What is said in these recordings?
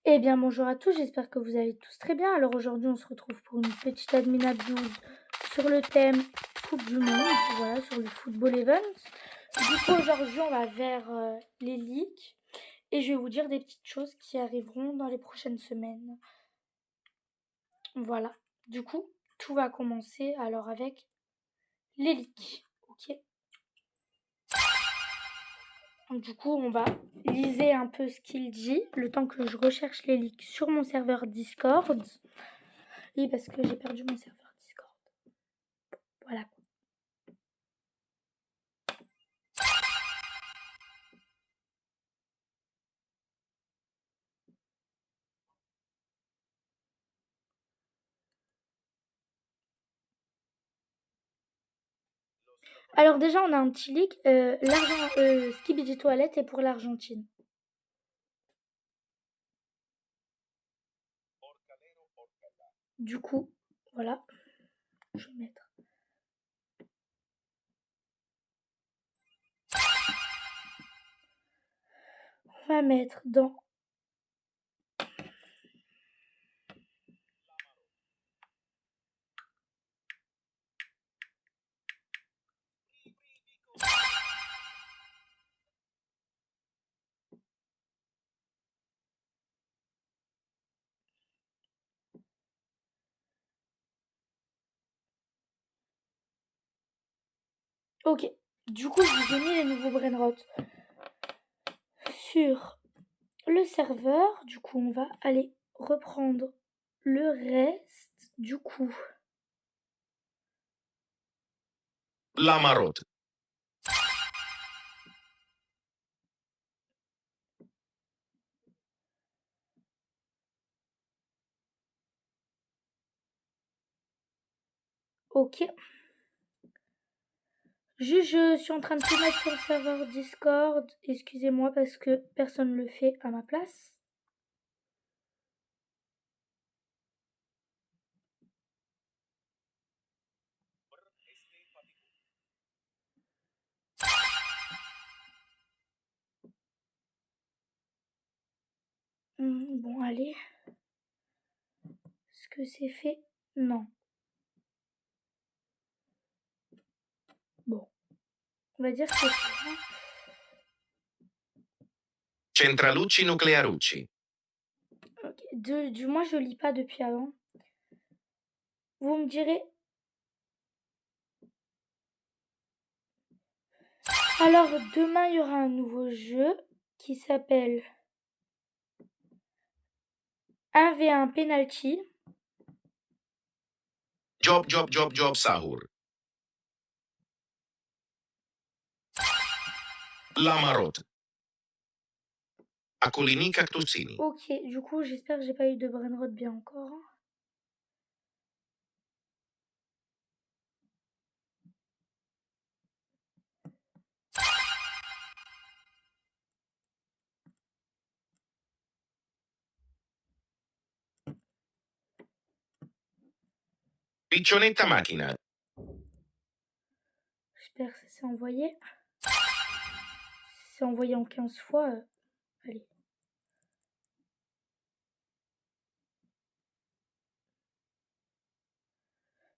Eh bien, bonjour à tous, j'espère que vous allez tous très bien. Alors aujourd'hui, on se retrouve pour une petite admin abuse sur le thème Coupe du Monde, voilà, sur le football event. Du coup, aujourd'hui, on va vers les leaks et je vais vous dire des petites choses qui arriveront dans les prochaines semaines. Voilà. Du coup, tout va commencer alors avec les leaks. Ok. Du coup, on va liser un peu ce qu'il dit, le temps que je recherche les leaks sur mon serveur Discord. Oui, parce que j'ai perdu mon serveur Discord. Voilà. Alors déjà, on a un petit leak. Skibidi Toilette est pour l'Argentine. Du coup, voilà. Je vais mettre. On va mettre dans. Ok. Du coup, je vous ai mis les nouveaux brainrot sur le serveur. Du coup, on va aller reprendre le reste. Du coup. La marotte. Ok. Je suis en train de tout mettre sur le serveur Discord. Excusez-moi parce que personne ne le fait à ma place. Bon, allez. Est-ce que c'est fait? Non. Bon. On va dire que c'est fait. Centralucci nuclearucci. Ok. Du moins, je lis pas depuis avant. Vous me direz. Alors, demain, il y aura un nouveau jeu qui s'appelle 1v1 penalty. Job, sahur. La marotte. Acolini cactusini. Ok, du coup, j'espère que j'ai pas eu de brainrot bien encore. Piccionetta macchina. J'espère que ça s'est envoyé. Si c'est envoyé en 15 fois, allez.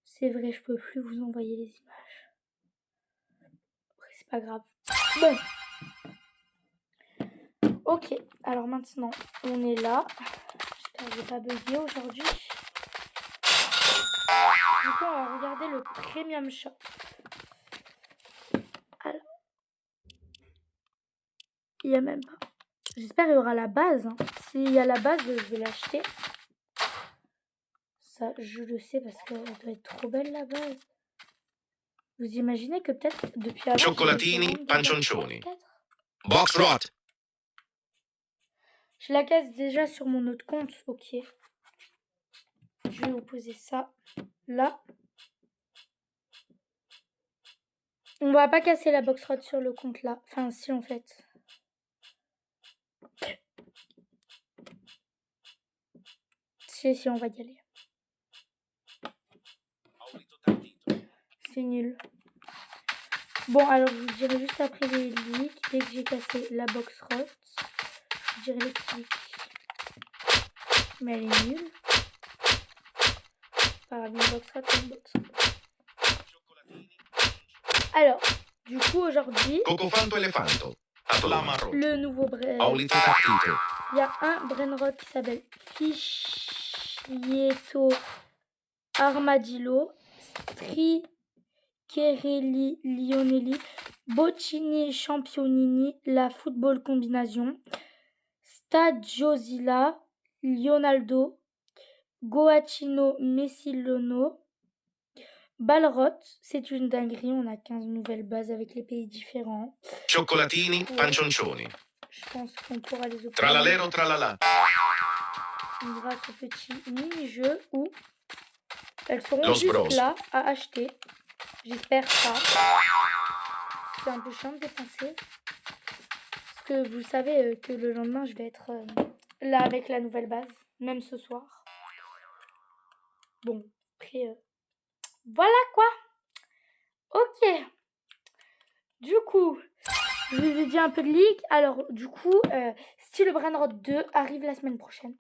C'est vrai, je peux plus vous envoyer les images. Après, c'est pas grave. Bon. Ok, alors maintenant, on est là. J'espère que j'ai pas bugué aujourd'hui. Du coup, on va regarder le Premium Shop. Alors, il y a même pas. J'espère qu'il y aura la base. S'il y a la base, je vais l'acheter. Ça, je le sais parce qu'elle doit être trop belle la base. Vous imaginez que peut-être depuis avant. Cioccolatini, pancioncioni. Box rot. Je la casse déjà sur mon autre compte. Ok. Je vais vous poser ça là. On va pas casser la box rod sur le compte là. Enfin, si en fait. Si, on va y aller. C'est nul. Bon, alors je vous dirai juste après les leaks. Dès que j'ai cassé la box rot, je vous dirai les clics. Mais elle est nulle. Pas grave, une box rat, une box rat. Alors, du coup, aujourd'hui, Cocofanto elefanto. Lamarote. le nouveau Aulito tattito. il y a un brainrot qui s'appelle Fischieto Armadillo, Stricherelli Lionelli, Boccini Championini, la football combination, Stagiosilla, Leonardo, Goacino Messilono, Balrot, c'est une dinguerie, on a 15 nouvelles bases avec les pays différents. Cioccolatini, pancioncioni. Je pense qu'on pourra les obtenir Tralalero tralala. grâce au petit mini-jeu où elles seront Los juste Bros. là à acheter. J'espère pas. C'est un peu chiant de dépenser. Parce que vous savez que le lendemain, je vais être là avec la nouvelle base, même ce soir. Bon, après, voilà quoi. Ok. Du coup, je vous ai dit un peu de leak. Alors, du coup, Style Brainrot 2 arrive la semaine prochaine.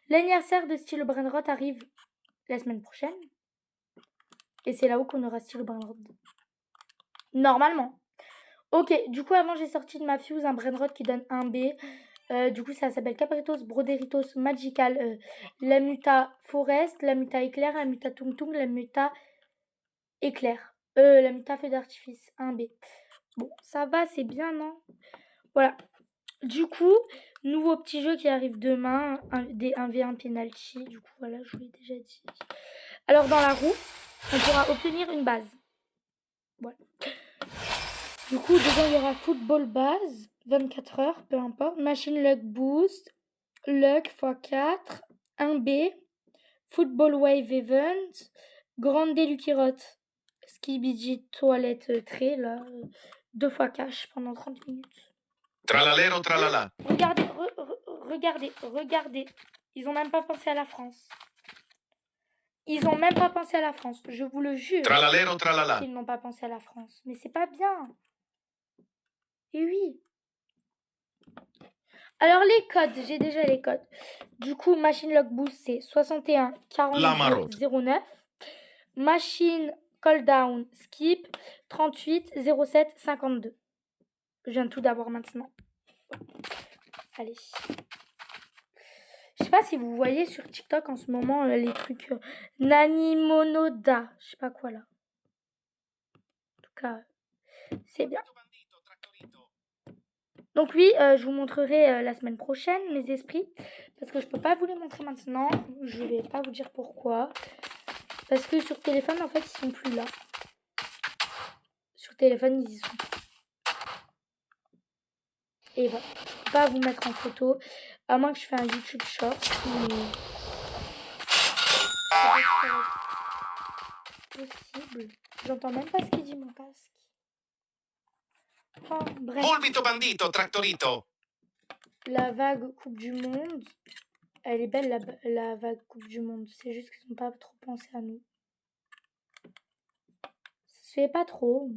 L'anniversaire de Style Brainrot arrive la semaine prochaine. Et c'est là-haut qu'on aura Style Brainrot 2. Normalement. Ok, du coup, avant, j'ai sorti de ma fuse un Brainrot qui donne un B. Du coup, ça s'appelle Capritos Broderitos Magical. La Muta Forest, la Muta Éclair, la Muta Tung Tung, la Muta Éclair. La Muta Feu d'artifice, 1B. Bon, ça va, c'est bien, non? Voilà. Du coup, nouveau petit jeu qui arrive demain, un 1v1 penalty. Du coup, voilà, je vous l'ai déjà dit. Alors, dans la roue, on pourra obtenir une base. Voilà. Du coup, dedans, il y aura football base, 24 heures, peu importe. Machine luck boost, luck x4, 1B, football wave event, grande Lucky-Rot, skibidi toilette trait, là, 2 fois cash pendant 30 minutes. Tralalero tralala. Regardez, regardez. Ils ont même pas pensé à la France. Ils ont même pas pensé à la France, je vous le jure. Tralalero tralala. Qu'ils n'ont pas pensé à la France. Mais c'est pas bien. Et oui. Alors les codes, j'ai déjà les codes. Du coup, Machine Lock Boost, c'est 61 42 09. Machine Call Down Skip, 38 07 52. Je viens tout d'avoir maintenant. Allez. Je sais pas si vous voyez sur TikTok en ce moment les trucs Nani Monoda. Je sais pas quoi là. En tout cas, c'est bien. Donc oui, je vous montrerai la semaine prochaine mes esprits. Parce que je peux pas vous les montrer maintenant. Je vais pas vous dire pourquoi. Parce que sur téléphone, en fait, ils sont plus là. Sur téléphone, ils y sont. Et voilà. Je peux pas vous mettre en photo. À moins que je fasse un YouTube short. Mais... possible. J'entends même pas ce qu'il dit mon casque. Oh, bref. Volvito bandito, tractorito. La vague Coupe du Monde. Elle est belle la vague Coupe du Monde. C'est juste qu'ils n'ont pas trop pensé à nous. Ça se fait pas trop.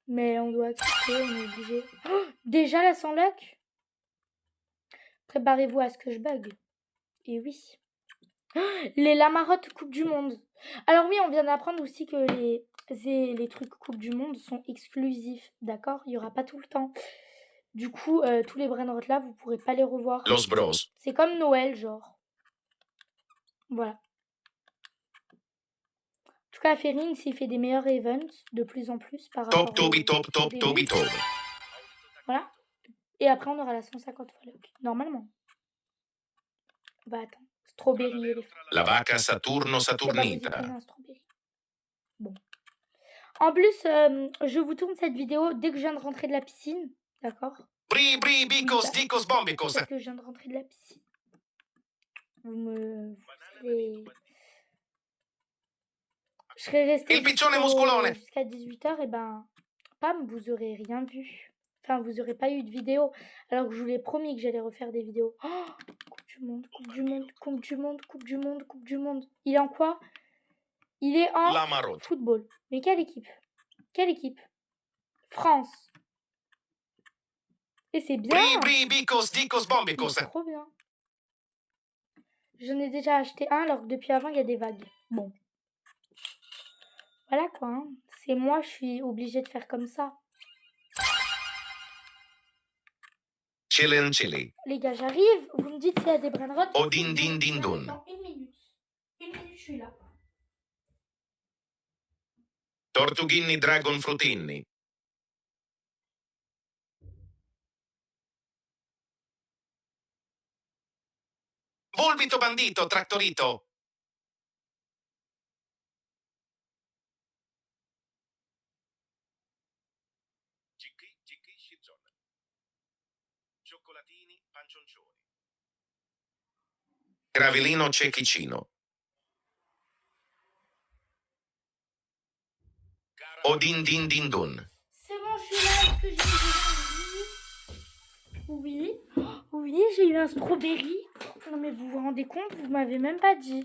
Mais on doit accepter, on est obligé. Oh, déjà la sans luck. Préparez-vous à ce que je bug. Et oui. Les Lamarottes Coupe du Monde. Alors oui, on vient d'apprendre aussi que les trucs Coupe du Monde sont exclusifs. D'accord? Il n'y aura pas tout le temps. Du coup, tous les brainrots là, vous pourrez pas les revoir. Los Bros. C'est comme Noël, genre. Voilà. En tout cas, Ferrin, s'il fait des meilleurs events, de plus en plus par rapport Top Toby Top Top au Toby début. Top. Voilà. Et après, on aura la 150 fois luck. Normalement. Bah attends. Strawberry éléphant. La vaca Saturno C'est pas vous y Saturnita. connaissez un strawberry. Bon. En plus, je vous tourne cette vidéo dès que je viens de rentrer de la piscine. D'accord? Bri bri bicos dicos bombicos. Parce que je viens de rentrer de la piscine. Vous allez... Je serai restée Il piccione muscolone. jusqu'à 18h, et ben, pam, vous aurez rien vu. Enfin, vous aurez pas eu de vidéo. Alors que je vous l'ai promis que j'allais refaire des vidéos. Oh, Coupe du Monde, Coupe du Monde, Coupe du Monde, Coupe du Monde, Coupe du Monde. Il est en quoi? Il est en Lamarotte. football. Mais quelle équipe? Quelle équipe? France. Et c'est bien. Bri bri bicos dicos bombicos. C'est trop bien. J'en ai déjà acheté un alors que depuis avant, il y a des vagues. Bon. Voilà quoi. Hein. C'est moi, je suis obligée de faire comme ça. Chilen chili. Les gars, j'arrive. Vous me dites s'il y a des brainrots. Oh din din din dun. Dans 1 minute. 1 minute, je suis là. Tortughinni dragon frutinni. Volbito bandito trattorito. Gicchi shizon. Cioccolatini pancioncioni. Gravellino cecchicino. Odin din din dun. C'est bon, je suis là. Est-ce que j'ai eu des Oui. Oui, j'ai eu un strawberry. Non mais vous vous rendez compte, vous m'avez même pas dit.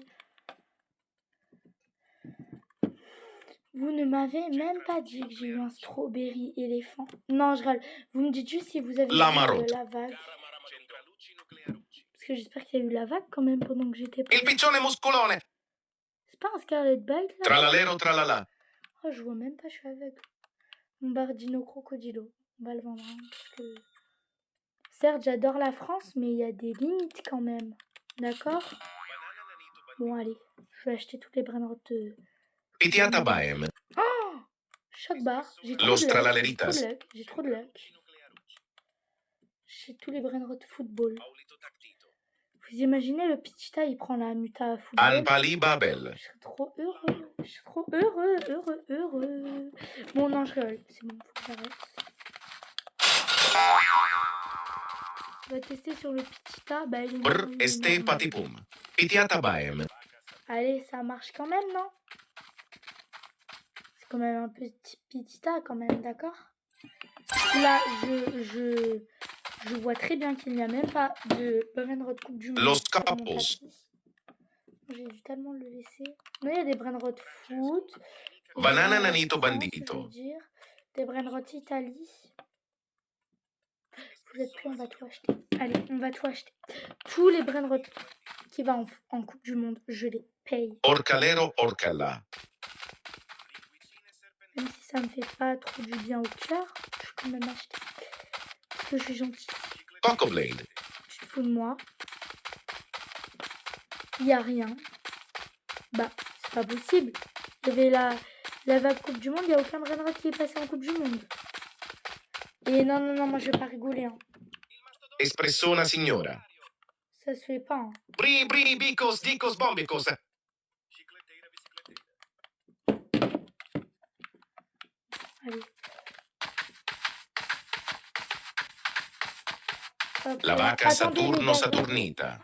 Vous ne m'avez même pas dit que j'ai eu un strawberry éléphant. Non, je râle. Vous me dites juste si vous avez La vu marotte. la vague. Parce que j'espère qu'il y a eu la vague quand même pendant que j'étais pas Il là. piccione muscolone. C'est pas un Scarlet Bite là? Tralalero tralala. Oh, je vois même pas, je suis aveugle. Mon Bardino Crocodilo. On va le vendre. Hein, parce que... Certes, j'adore la France, mais il y a des limites quand même. D'accord? Bon, allez. Je vais acheter tous les brainrots de... Pitiata baem. Oh! Choc bar. J'ai trop Los de luck. J'ai trop de tralaleritas. luck. J'ai trop de luck. J'ai tous les brainrots de football. Vous imaginez le Pichita, il prend la muta à football. Anpali babel. Je serais trop heureux. Je serais trop heureux. Bon, non, je rigole. C'est bon, faut que j'arrête. On va tester sur le Pichita. Bah, il est Brr normal, il est este normal. patipum. Pitiata baem. Allez, ça marche quand même, non? C'est quand même un petit Pichita, quand même, d'accord? Là, je vois très bien qu'il n'y a même pas de Brainrod Coupe du Monde. Los sur mon capos. tapis. J'ai dû tellement le laisser. Non, il y a des Brainrod Foot. Des Banana Brainrod nanito France, bandito. je veux dire. Des Brainrod Italie. Vous êtes plus, on va tout acheter. Allez, on va tout acheter. Tous les Brainrod qui vont en Coupe du Monde, je les paye. Orcalero orcala. Même si ça me fait pas trop du bien au cœur, je peux quand même acheter. Parce que je suis gentille. Coco blade. Tu te fous de moi. Il n'y a rien. Bah, c'est pas possible. Il y avait la vague Coupe du Monde, il n'y a aucun Brainrod qui est passé en Coupe du Monde. Et non, moi je vais pas rigoler. Hein. Espressona signora. Ça se fait pas. Hein. Bri bri bicos dicos bombicos. Allez. Hop, La là. vacca Attendez, les Saturno gars, Saturnita.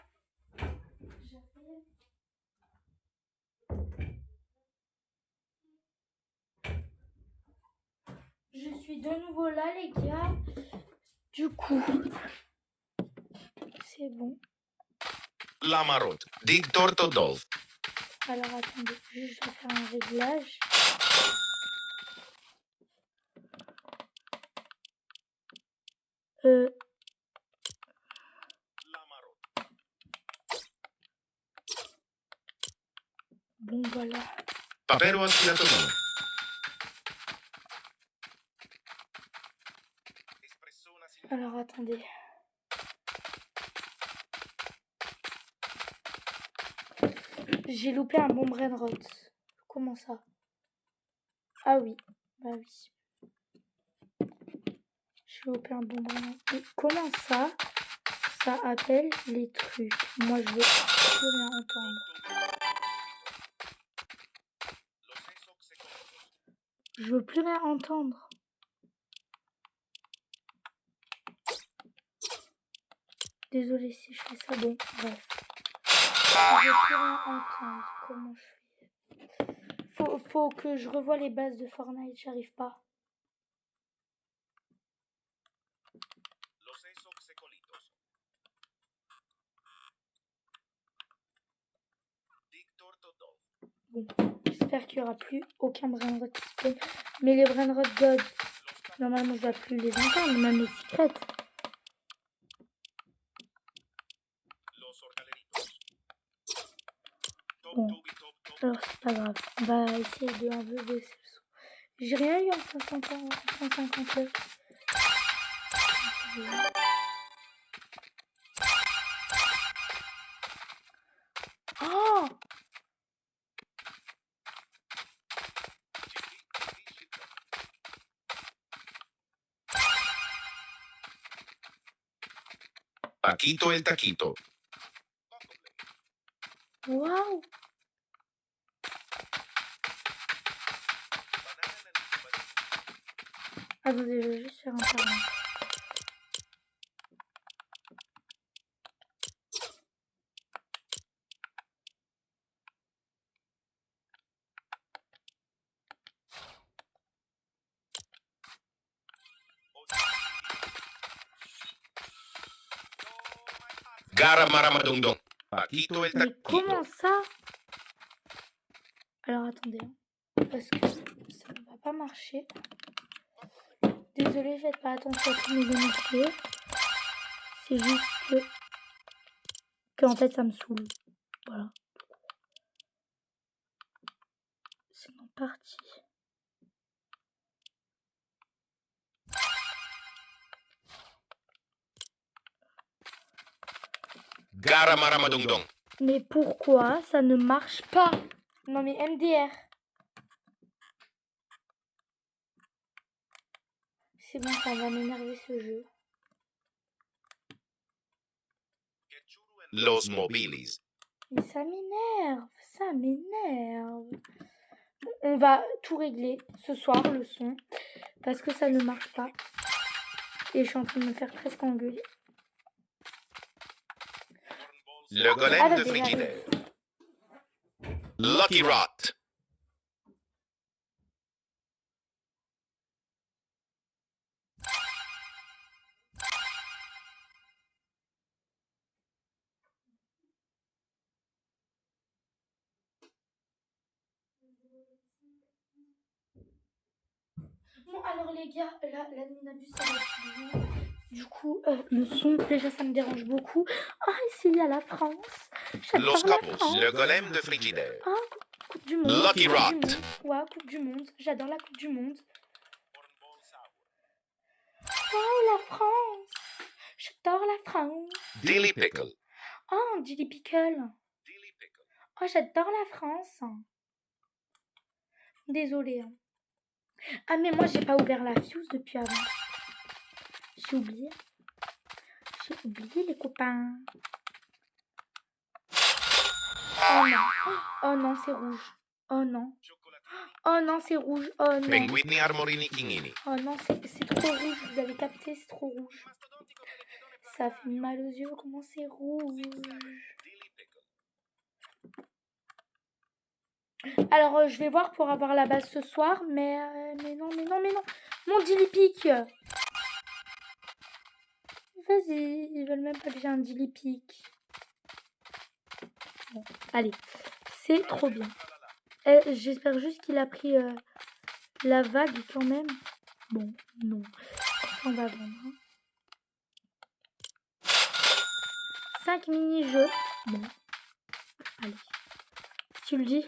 Je suis de nouveau là, les gars. Du coup, c'est bon. La marotte. Dig torto dolf. Alors attendez, juste je vais faire un réglage. Bon voilà. Papero aspiratorino. Alors attendez. J'ai loupé un bon Brainrot. Comment ça? Ah oui, bah oui. J'ai loupé un bon Brainrot. Mais comment ça appelle les trucs? Moi je veux plus rien entendre. Je veux plus rien entendre. Désolée si je fais ça. Bon, bref. Je veux plus rien entendre. Comment je fais? Faut que je revoie les bases de Fortnite. J'arrive pas. Bon, j'espère qu'il n'y aura plus aucun Brainrot qui spawn. Mais les Brainrot God, normalement je dois plus les entendre, même les secrets. Bon, alors c'est pas grave. On va essayer de un peu baisser le son. J'ai rien eu en 159. Oh! Paquito el taquito. Waouh! Attendez, je vais juste faire un parlement. Gara maramadungdong. Paquito el Mais taquito. comment ça? Alors attendez, hein, parce que ça ne va pas marcher. Désolée, faites pas attention à tous mes émotions. C'est juste que en fait ça me saoule. Voilà. C'est mon parti. Gara maramadungdong. Mais pourquoi ça ne marche pas? Non mais MDR. C'est bon, ça va m'énerver ce jeu. Los mobilis. Mais ça m'énerve, ça m'énerve. On va tout régler ce soir, le son, parce que ça ne marche pas. Et je suis en train de me faire presque engueuler. Le golem Ah, de déjà, frigidaire. Lucky Rot. Bon, alors les gars, là, la Nina ça va être bon. Du coup, le son, déjà, ça me dérange beaucoup. Ah, ici, il y a la France. Los J'adore la capos. France. Le golem de frigidaire. Ah, Coupe du Monde. Lucky Coupe Rot. du Monde. Ouais, Coupe du Monde. J'adore la Coupe du Monde. Oh, la France. J'adore la France. Dilly pickle. Oh, Dilly Pickle. Oh, j'adore la France. Désolée. Hein. Ah, mais moi, j'ai pas ouvert la fuse depuis avant. J'ai oublié. J'ai oublié, les copains. Oh non. Oh non, c'est rouge. Oh non. Oh non, c'est rouge. Oh non. Penguini armorini kingini. Oh non, c'est trop rouge. Vous avez capté, c'est trop rouge. Ça fait mal aux yeux. Comment c'est rouge? Alors, je vais voir pour avoir la base ce soir. Mais non. Mon Dilly Pick. Vas-y. Ils veulent même pas que j'ai un Dilly Pick. Bon, allez. C'est trop bien. J'espère juste qu'il a pris la vague quand même. Bon, non. On va vendre. Hein. 5 mini-jeux. Bon. Allez. Tu le dis?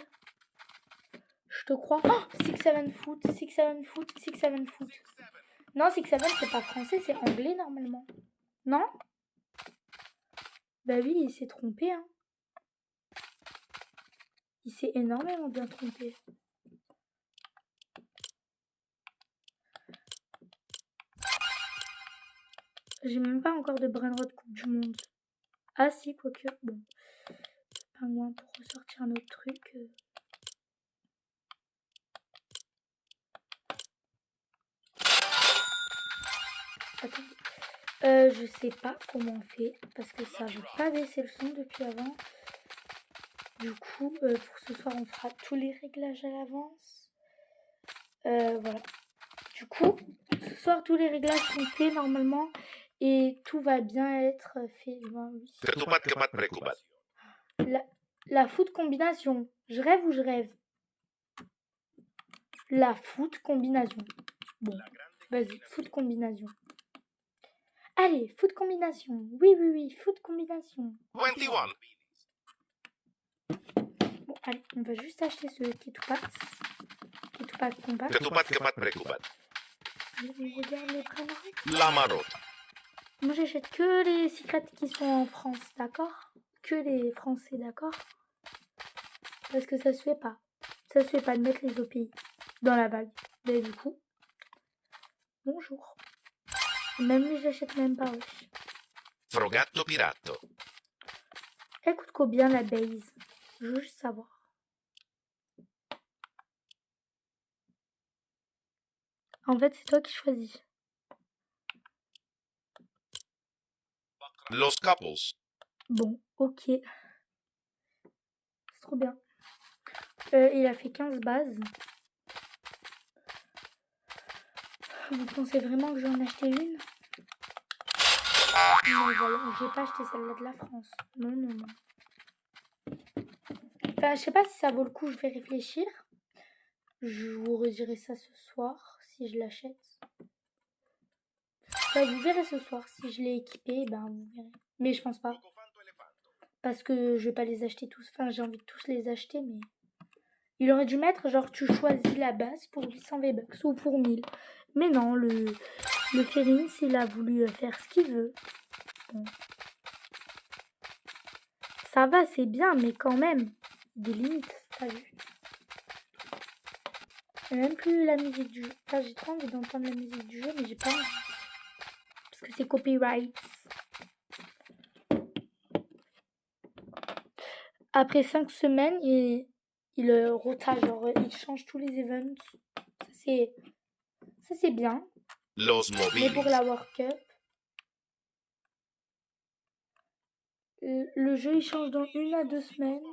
Je te crois. Oh, 6-7 foot, 6-7 foot, 6-7 foot. Non, 6-7 c'est pas français, c'est anglais normalement. Non? Bah oui, il s'est trompé. Hein. Il s'est énormément bien trompé. J'ai même pas encore de Brainrot Coupe du Monde. Ah si, quoique. Bon. Pingouin pour ressortir notre truc. Attendez. Je sais pas comment on fait. Parce que ça veut pas baisser le son depuis avant. Du coup, pour ce soir, on fera tous les réglages à l'avance. Voilà. Du coup, ce soir, tous les réglages sont faits normalement. Et tout va bien être fait. La foot combination. Je rêve ou je rêve? La foot combination. Bon, vas-y, foot combination. Allez, foot combination. Oui, foot combination. 21. Bon, allez, on va juste acheter ce Ketupat. Ketupat compact. Ketupat kepat prekupat. Allez, on regarde les Brainrot. Lamarot. Moi, j'achète que les secrets qui sont en France, d'accord? Que les Français, d'accord? Parce que ça se fait pas. Ça se fait pas de mettre les OPI dans la bague. Mais du coup, bonjour. Même lui, j'achète même pas, wesh. Frogatto piratto. Elle coûte combien la base? Je veux juste savoir. En fait, c'est toi qui choisis. Los couples. Bon, ok. C'est trop bien. Il a fait 15 bases. Vous pensez vraiment que je vais en acheter une? Non, voyons, je vais pas acheter celle-là de la France. Non, non, non. Enfin, je sais pas si ça vaut le coup, je vais réfléchir. Je vous redirai ça ce soir, si je l'achète. Enfin, vous verrez ce soir. Si je l'ai équipé, ben vous verrez. Mais je pense pas. Parce que je vais pas les acheter tous. Enfin, j'ai envie de tous les acheter, mais... Il aurait dû mettre, genre, tu choisis la base pour 800 V-Bucks ou pour 1000. Mais non, le Ferrins, il a voulu faire ce qu'il veut. Bon. Ça va, c'est bien, mais quand même, des limites, t'as vu. J'ai même plus la musique du jeu. Enfin, j'ai trop envie d'entendre la musique du jeu, mais j'ai pas envie. Parce que c'est copyright. Après 5 semaines, il rota, genre, il change tous les events. Ça, c'est bien. Los Mais pour mobilis. la World Cup, le jeu, il change dans 1 à 2 semaines.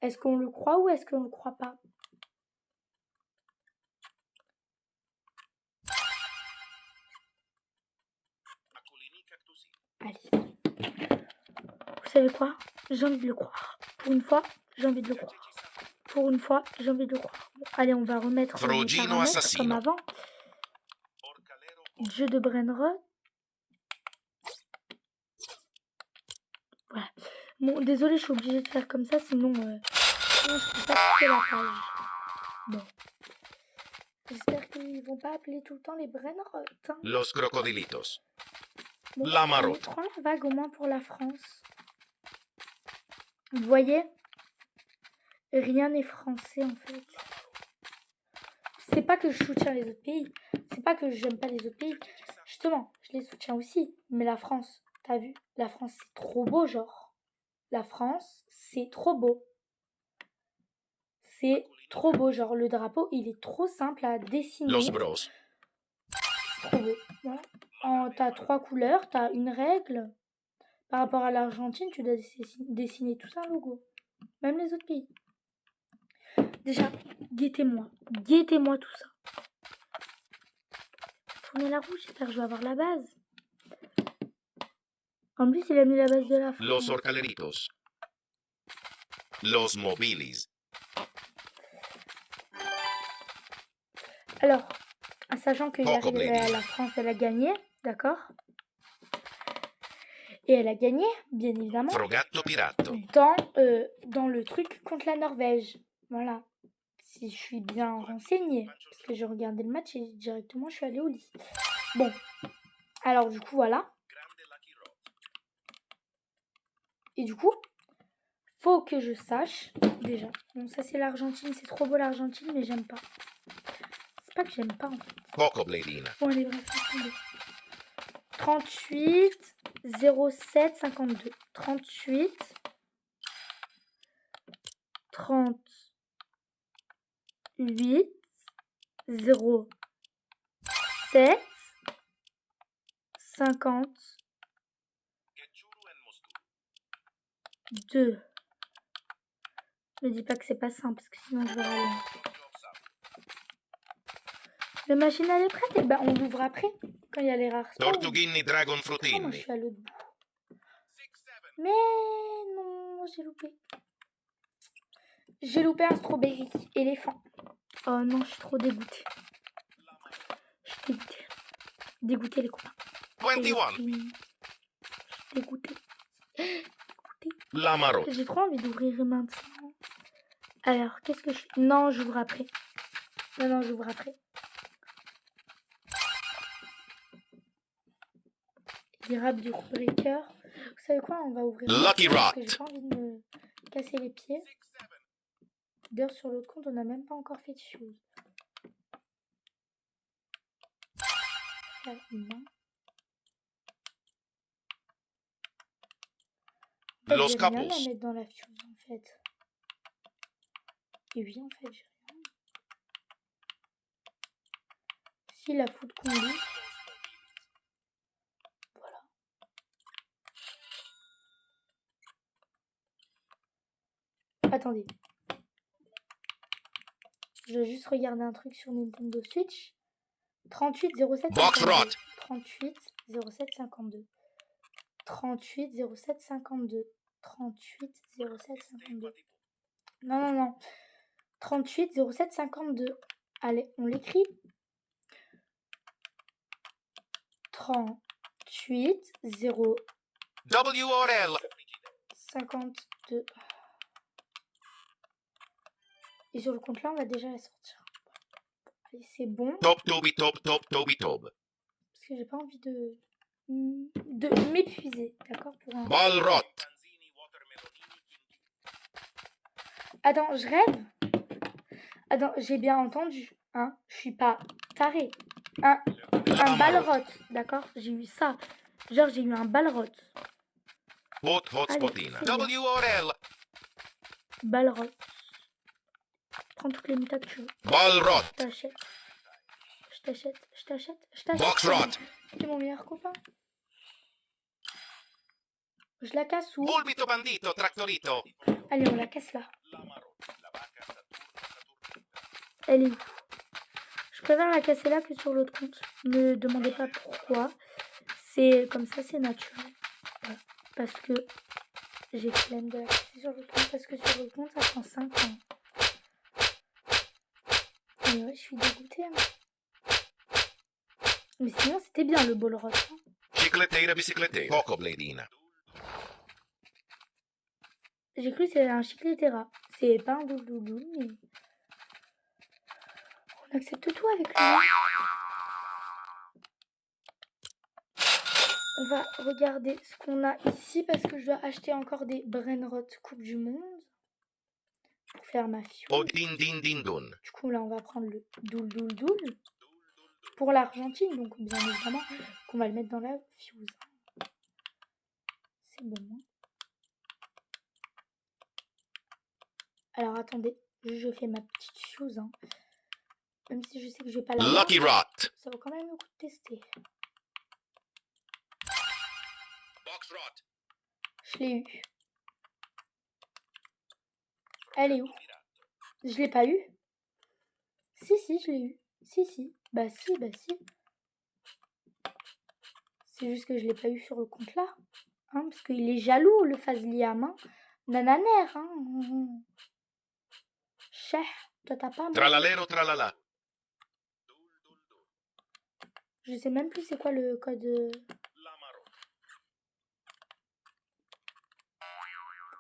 Est-ce qu'on le croit ou est-ce qu'on le croit pas? Allez. Vous savez quoi? J'ai envie de le croire. Pour une fois, j'ai envie de le croire. Pour une fois, j'ai envie de le croire. Bon, allez, on va remettre les Frogino paramètres assassino. comme avant. Jeu de Brainrot. Voilà. Bon, désolé, je suis obligée de faire comme ça, sinon je peux pas quitter la page. Bon. J'espère qu'ils vont pas appeler tout le temps les Brainrot. Hein. Los crocodilitos. Bon, La on marotte. prend la vague au moins pour la France. Vous voyez? Rien n'est français en fait. C'est pas que je soutiens les autres pays. C'est pas que j'aime pas les autres pays. Justement, je les soutiens aussi. Mais la France, t'as vu? La France, c'est trop beau, genre. La France, c'est trop beau. C'est trop beau, genre le drapeau, il est trop simple à dessiner. Los bros. C'est trop beau. Voilà. T'as 3 couleurs, t'as une règle. Par rapport à l'Argentine, tu dois dessiner tout ça un logo. Même les autres pays. Déjà, guettez-moi tout ça. Tournez la roue, j'espère que je vais avoir la base. En plus, il a mis la base de la France. Los orcaleritos. Los mobilis. Alors, sachant que Poco Blady. la France, elle a gagné, d'accord? Et elle a gagné, bien évidemment, Frogatto piratto. dans le truc contre la Norvège. Voilà. Si je suis bien renseignée, parce que j'ai regardé le match et directement je suis allée au lit. Bon, alors du coup voilà. Et du coup, faut que je sache déjà. Bon, ça c'est l'Argentine, c'est trop beau l'Argentine, mais j'aime pas. C'est pas que j'aime pas en fait. Poco bladina. Bon allez, bref, attendez. 38 07 52. 38 38 07 52. Ne dis pas que c'est pas simple parce que sinon je vais râler. La machine elle est prête et ben on l'ouvre après quand il y a les rares spawns. Tortughini dragon Moi je frutini. suis à l'autre bout. Mais non, j'ai loupé. J'ai loupé un strawberry éléphant. Oh non, je suis trop dégoûtée. Je suis dégoûtée. Dégoûtée les copains. 21. Je suis dégoûtée. Dégoûtée. La marotte. J'ai trop envie d'ouvrir maintenant. Alors, qu'est-ce que je fais? Non, j'ouvre après. Non, j'ouvre après. L'érable du breaker. Vous savez quoi? On va ouvrir Lucky maintenant parce que Rot. j'ai pas envie de me casser les pieds. D'ailleurs, sur l'autre compte, on n'a même pas encore fait de fuse. Non. En fait, Los j'ai rien à capos. mettre dans la fuse, en fait. Et oui, en fait, j'ai rien. Si la food combi. Voilà. Attendez. Je vais juste regarder un truc sur Nintendo Switch. 38 07 Box 52. Rot. 38 07 52. 38 07 52. 38 07 52. Non. 38 07 52. Allez, on l'écrit. 38 0 WRL. 52. Et sur le compte là, on va déjà la sortir. Allez, c'est bon. Top Toby Top Top Toby Top. Parce que j'ai pas envie de m'épuiser. D'accord pour un... Ball Rot. Attends, je rêve. Attends, j'ai bien entendu. Hein, je suis pas tarée. Un balrot. D'accord, j'ai eu ça. Genre, j'ai eu un balrot. Hot Allez, Spotina. c'est bien. WRL. Balrot. Prends toutes les méthodes que tu veux. Ball Rot. Je t'achète. Je t'achète. Je t'achète. Je t'achète. Box Rot. T'es mon meilleur copain. Je la casse où? Bulbito Bandito Tractorito. Allez, on la casse là. Elle est où? Je préfère la casser là que sur l'autre compte. Ne me demandez pas pourquoi. C'est comme ça, c'est naturel. Voilà. Parce que j'ai flemme de la casser sur l'autre compte. Parce que sur l'autre compte, ça prend 5 ans. Et ouais, je suis dégoûtée. Hein. Mais sinon, c'était bien le ball rot. Hein. Cicletteira bicicletteira. Poco Bladina. J'ai cru que c'était un chicletera. C'est pas un doudoudou, mais... On accepte tout avec lui. On va regarder ce qu'on a ici parce que je dois acheter encore des Brainrot Coupe du Monde pour faire ma fuse. O din din din dun. Du coup, là, on va prendre le doul pour l'Argentine. Donc, bien évidemment, qu'on va le mettre dans la fuse. C'est bon. Hein. Alors, attendez. Je fais ma petite fuse. Hein. Même si je sais que je vais pas la Lucky voir, Rot. ça vaut quand même le coup de tester. Box Rot. Je l'ai eu. Elle est où? Je l'ai pas eu? Si, je l'ai eu. Si. Bah si. C'est juste que je l'ai pas eu sur le compte là. Hein, parce qu'il est jaloux, le Fazliam. Hein. Nananer. Hein. Cher. Toi, t'as pas moi. Tralalero tralala. Je sais même plus c'est quoi le code.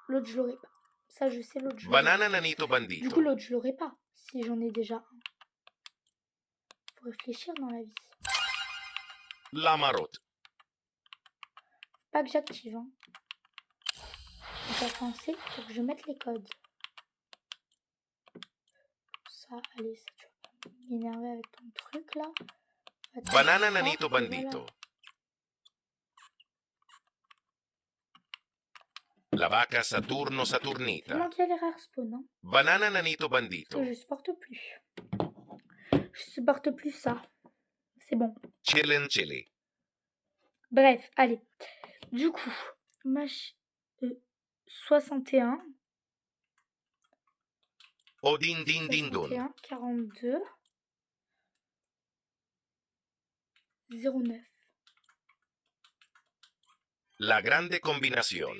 L'autre, je l'aurais pas. Ça, je sais, l'autre, je l'aurais Banana Nanito pas. Du Bandito. coup, l'autre, je l'aurais pas. Si j'en ai déjà un. Faut réfléchir dans la vie. La marotte. Pas que j'active. Hein. Donc à penser, faut que je mette les codes. Ça, allez, ça, tu vas pas m'énerver avec ton truc là. Banana Nanito Bandito. Voilà. La vaca Saturno C'est Saturnita. moi qui ai les rares spawn. Hein. Banana Nanito Parce Bandito. que je supporte plus. Je supporte plus ça. C'est bon. Chillen Chili. Bref, allez. Du coup, match 61. O din din din dun. 61, 42. 09. La grande combinación.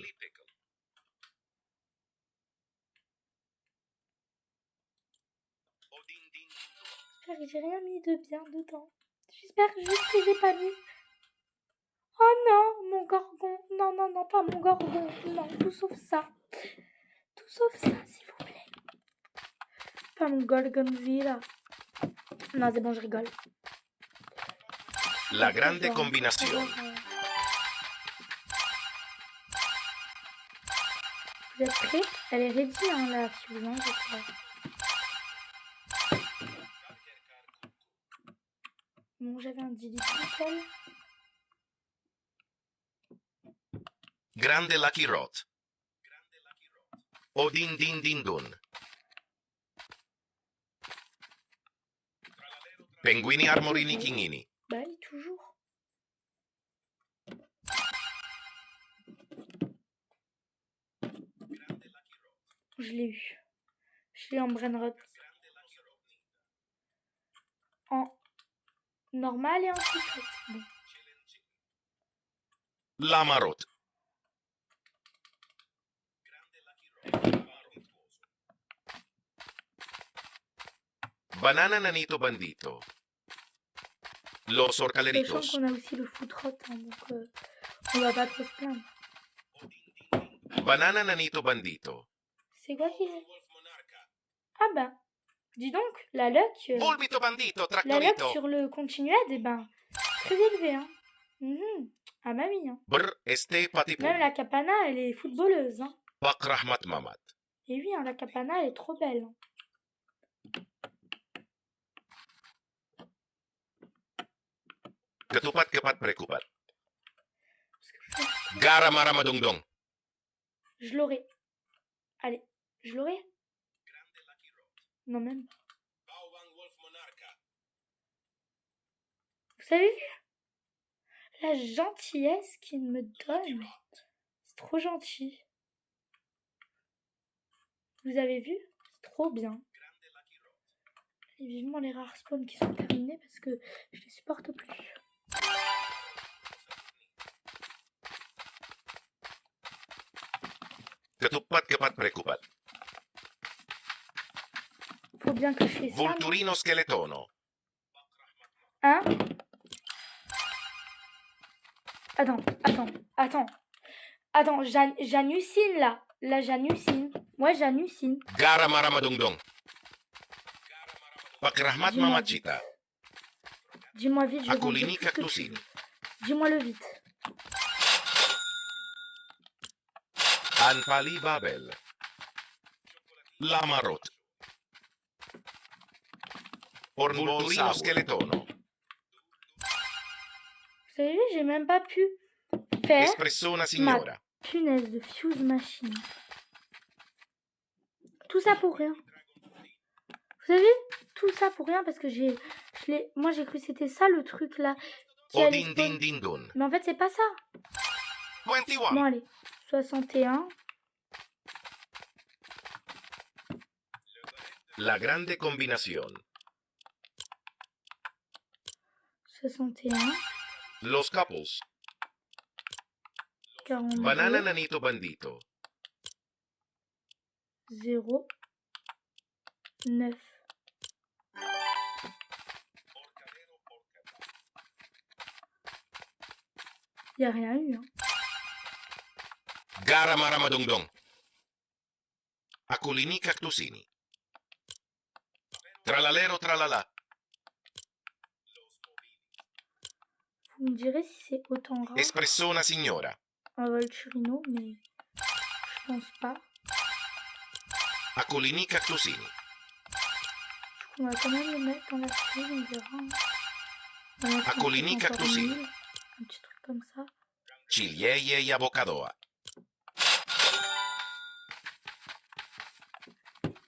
J'espère que j'ai rien mis de bien dedans. J'espère juste que j'ai pas mis. Oh non, mon gorgon. Non. non, non, pas mon gorgon. Non, tout sauf ça. Tout sauf ça, s'il vous plaît. Pas mon gorgonzilla. Non, c'est bon, je rigole. La grande combinazione. Vous êtes prêts? Elle est ready, hein, la fuse, hein, j'espère. Bon, j'avais un delete nickel. Grande Lucky Rot. Odin din din dun. Penguini armorini kingini. Bah oui, toujours. Je l'ai eu. Je l'ai en brainrot. En normal et en secret. Bon. Lamarot. Banana nanito bandito. Los Sachant orcaleritos. qu'on a aussi le footrot, hein, donc on va pas trop se plaindre. Banana nanito bandito. C'est quoi qui... Ah bah, dis donc, la luck... Volmito bandito, La luck tractorito. sur le continued, eh ben, très élevée, hein. Ah mamie, hein. Brr este patipum. Même la Capana, elle est footballeuse, hein. Pak rahmat mamat. Et oui, hein, la Capana, elle est trop belle. Hein. Ketupat kepat prekupat. Parce que Gara maramadongdong. je l'aurai. Allez, je l'aurai. Non, même pas. Vous avez vu la gentillesse qu'il me donne? C'est trop gentil. Vous avez vu? C'est trop bien. Et vivement les rares spawns qui sont terminés parce que je les supporte plus. Ketupat kepat prekupat. Faut bien que je fasse ça. Vulturino skeletono. Hein? Attends, j'hallucine là. Là, j'hallucine. Moi, j'hallucine. Gara maramadongdong. Pak rahmat Dis-moi mamachita. Dis-moi vite, je vais Akolini vendre tout ce que tu kaktusini. veux. Dis-moi le vite. Anpali babel. Lamarot. Vulturino skeletono. Vous savez, j'ai même pas pu faire Espressona signora. punaise de fuse machine. Tout ça pour rien. Vous savez, tout ça pour rien parce que moi j'ai cru que c'était ça le truc là. Qui allait Odin spawn. din din dun. Mais en fait, c'est pas ça. 21. Bon, allez. 61. La grande combinación. 61. Los couples. 42. Banana nanito bandito. 0. 9. Il n'y a rien eu. Hein. Gara maramadongdong. Akulini kaktusini. Tralalero tralala. Vous me direz si c'est autant rare Espressona signora. un Volturino, mais je pense pas. Akulini kaktusini. On va quand même le mettre dans la fuse, on verra. Hein. On va mettre Akolini encore kaktusini. 1000, un petit truc comme ça. Chilieye y avocadoa.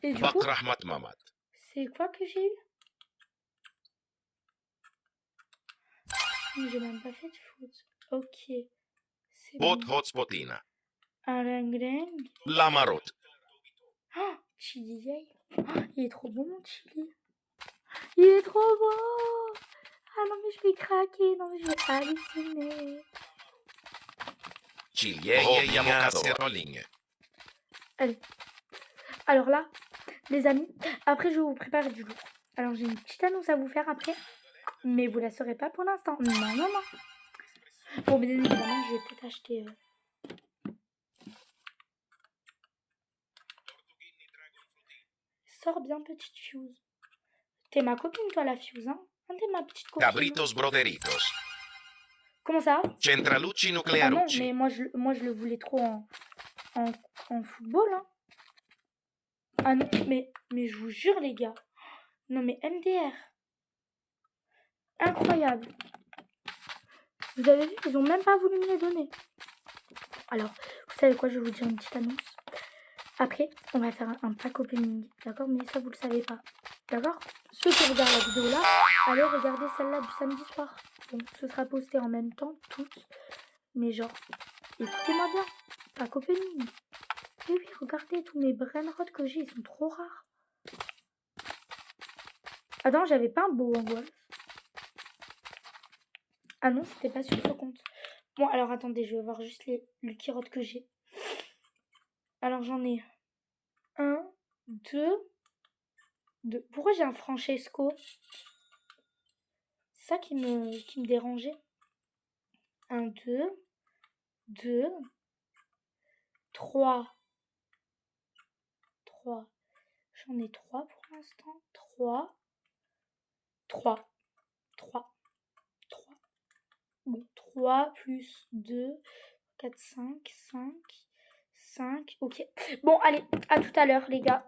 Et du Pak coup, rahmat mamat. c'est quoi que j'ai eu? Mais j'ai même pas fait de foot. Ok. C'est Hot bon. hotspotina. Un ring. Lamarot. Ah, chili yay. Ah, il est trop beau mon chili. Il est trop beau. Ah non mais je vais craquer. Non mais je vais halluciner. Chilieye y avocadoa. Allez. Alors là, les amis, après je vais vous préparer du lourd. Alors j'ai une petite annonce à vous faire après. Mais vous la saurez pas pour l'instant. Non, non, non. Bon, bien évidemment, je vais peut-être acheter Sors bien, petite Fuse. T'es ma copine, toi, la Fuse, hein? T'es ma petite copine. Cabritos broderitos. Comment ça? Centralucci Ah non, nuclearucci. mais moi je le voulais trop en football, hein. Ah non, mais je vous jure, les gars. Non, mais MDR. Incroyable. Vous avez vu, ils ont même pas voulu me les donner. Alors, vous savez quoi, je vais vous dire une petite annonce. Après, on va faire un pack opening, d'accord? Mais ça, vous le savez pas, d'accord? Ceux qui regardent la vidéo là, allez regarder celle-là du samedi soir. Bon, ce sera posté en même temps, toutes. Mais genre, écoutez-moi bien, pack opening. Et oui, regardez tous mes brainrots que j'ai, ils sont trop rares. Attends, j'avais pas un beau en golf. Ah non, c'était pas sur ce compte. Bon, alors attendez, je vais voir juste les Lucky Rod que j'ai. Alors j'en ai 1, 2. Pourquoi j'ai un Francesco? C'est ça qui me dérangeait. 1, 2, 3. J'en ai 3 pour l'instant. 3. Bon, 3 plus 2, 4, 5. Ok. Bon, allez, à tout à l'heure, les gars.